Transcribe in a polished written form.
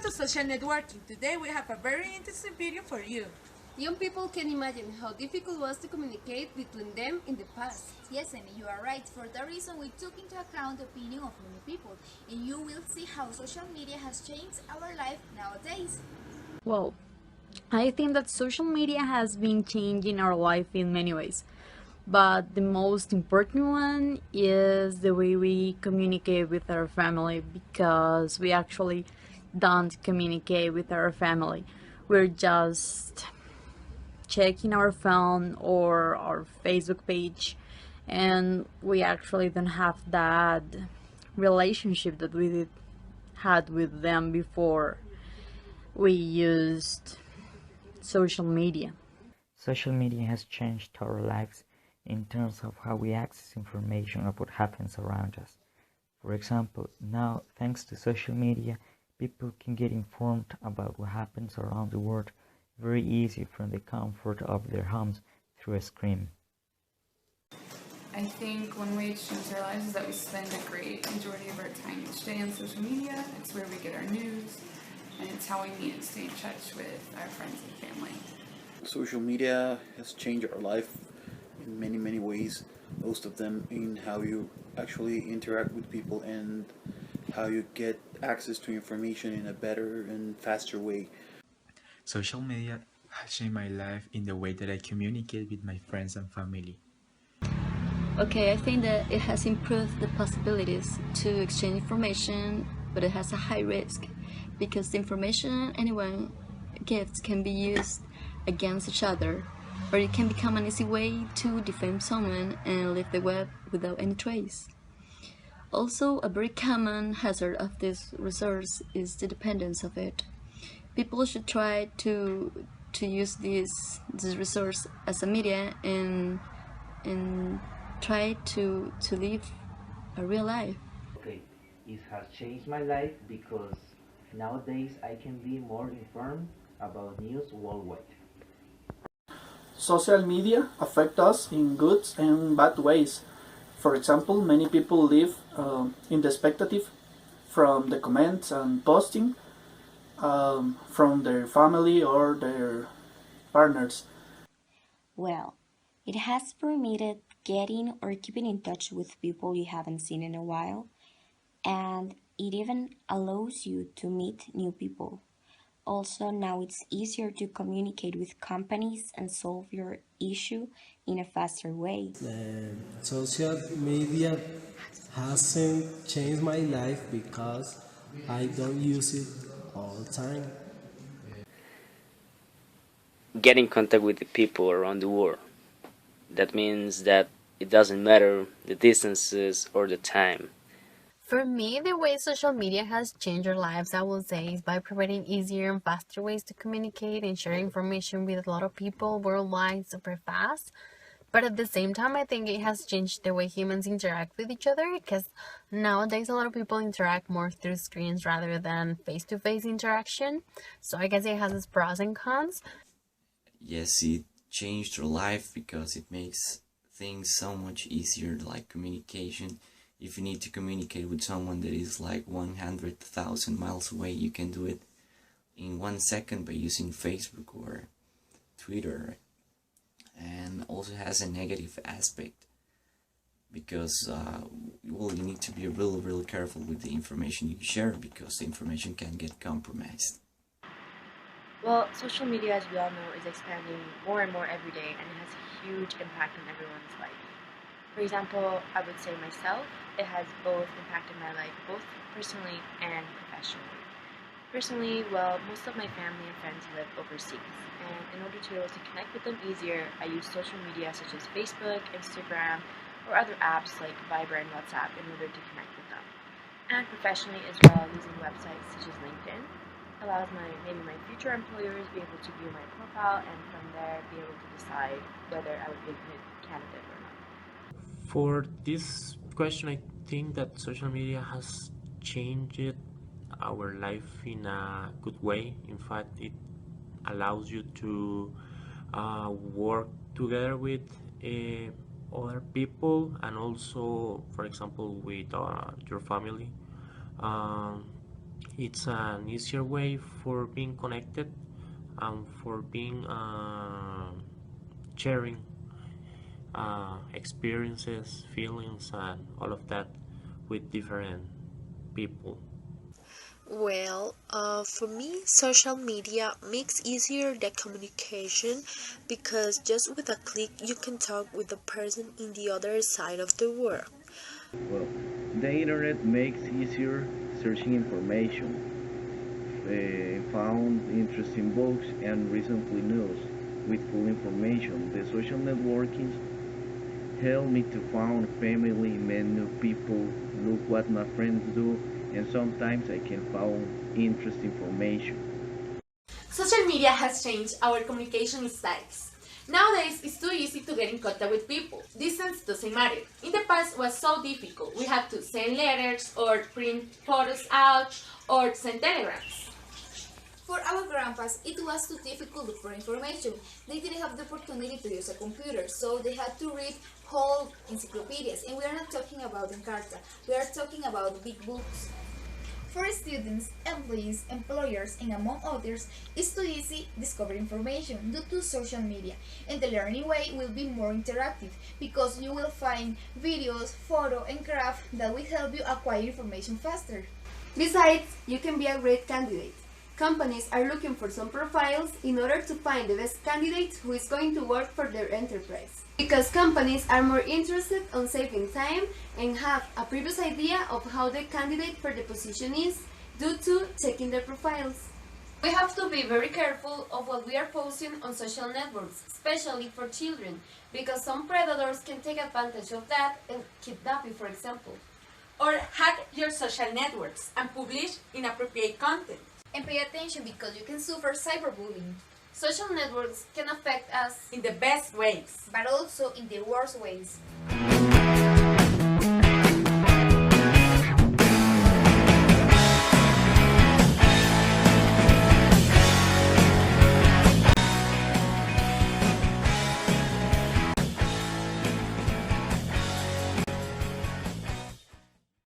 to Social Networking. Today we have a very interesting video for you. Young people can imagine how difficult it was to communicate between them in the past. Yes, Amy, you are right. For that reason, we took into account the opinion of many people, and you will see how social media has changed our life nowadays. Well, I think that social media has been changing our life in many ways, but the most important one is the way we communicate with our family, because we actually don't communicate with our family. We're just checking our phone or our Facebook page, and we actually don't have that relationship that we had with them before we used social media. Social media has changed our lives in terms of how we access information of what happens around us. For example, now, thanks to social media, people can get informed about what happens around the world very easy from the comfort of their homes through a screen. I think one way to change our lives is that we spend a great majority of our time each day on social media. It's where we get our news, and it's how we meet and stay in touch with our friends and family. Social media has changed our life in many ways, most of them in how you actually interact with people and how you get access to information in a better and faster way. Social media has changed my life in the way that I communicate with my friends and family. Okay, I think that it has improved the possibilities to exchange information, but it has a high risk because the information anyone gives can be used against each other, or it can become an easy way to defame someone and leave the web without any trace. Also, a very common hazard of this resource is the dependence of it. People should try to use this resource as a media and try to live a real life. Okay, it has changed my life because nowadays I can be more informed about news worldwide. Social media affect us in good and bad ways. For example, many people live in the expectative from the comments and posting from their family or their partners. Well, it has permitted getting or keeping in touch with people you haven't seen in a while, and it even allows you to meet new people. Also, now it's easier to communicate with companies and solve your issue in a faster way. Social media hasn't changed my life because I don't use it all the time. Get in contact with the people around the world. That means that it doesn't matter the distances or the time. For me, the way social media has changed our lives, I will say, is by providing easier and faster ways to communicate and share information with a lot of people worldwide super fast. But at the same time, I think it has changed the way humans interact with each other, because nowadays a lot of people interact more through screens rather than face-to-face interaction. So I guess it has its pros and cons. Yes, it changed our life because it makes things so much easier, like communication. If you need to communicate with someone that is like 100,000 miles away, you can do it in 1 second by using Facebook or Twitter. And also has a negative aspect because well, you need to be really careful with the information you share, because the information can get compromised. Well, social media, as we all know, is expanding more and more every day, and it has a huge impact on everyone's life. For example, I would say myself, it has both impacted my life, both personally and professionally. Personally, well, most of my family and friends live overseas, and in order to be able to connect with them easier, I use social media such as Facebook, Instagram, or other apps like Viber and WhatsApp in order to connect with them. And professionally as well, using websites such as LinkedIn allows maybe my future employers be able to view my profile, and from there be able to decide whether I would be a good candidate or not. For this question, I think that social media has changed our life in a good way. In fact, it allows you to work together with other people, and also, for example, with your family. It's an easier way for being connected and for being sharing experiences, feelings, and all of that with different people. Well, for me, social media makes easier the communication because just with a click you can talk with the person in the other side of the world. Well, the internet makes easier searching information, found interesting books and recently news with full information. The social networking help me to find family, meet new people, look what my friends do, and sometimes I can find interesting information. Social media has changed our communication styles. Nowadays, it's too easy to get in contact with people. Distance doesn't matter. In the past, it was so difficult. We had to send letters or print photos out or send telegrams. For our grandpas, it was too difficult to look for information. They didn't have the opportunity to use a computer, so they had to read whole encyclopedias. And we are not talking about Encarta, we are talking about big books. For students, employees, employers, and among others, it's too easy to discover information due to social media, and the learning way will be more interactive because you will find videos, photos, and graphs that will help you acquire information faster. Besides, you can be a great candidate. Companies are looking for some profiles in order to find the best candidate who is going to work for their enterprise. Because companies are more interested on saving time and have a previous idea of how the candidate for the position is due to checking their profiles. We have to be very careful of what we are posting on social networks, especially for children, because some predators can take advantage of that and kidnap you, for example. Or hack your social networks and publish inappropriate content. And pay attention because you can suffer cyberbullying. Social networks can affect us in the best ways, but also in the worst ways.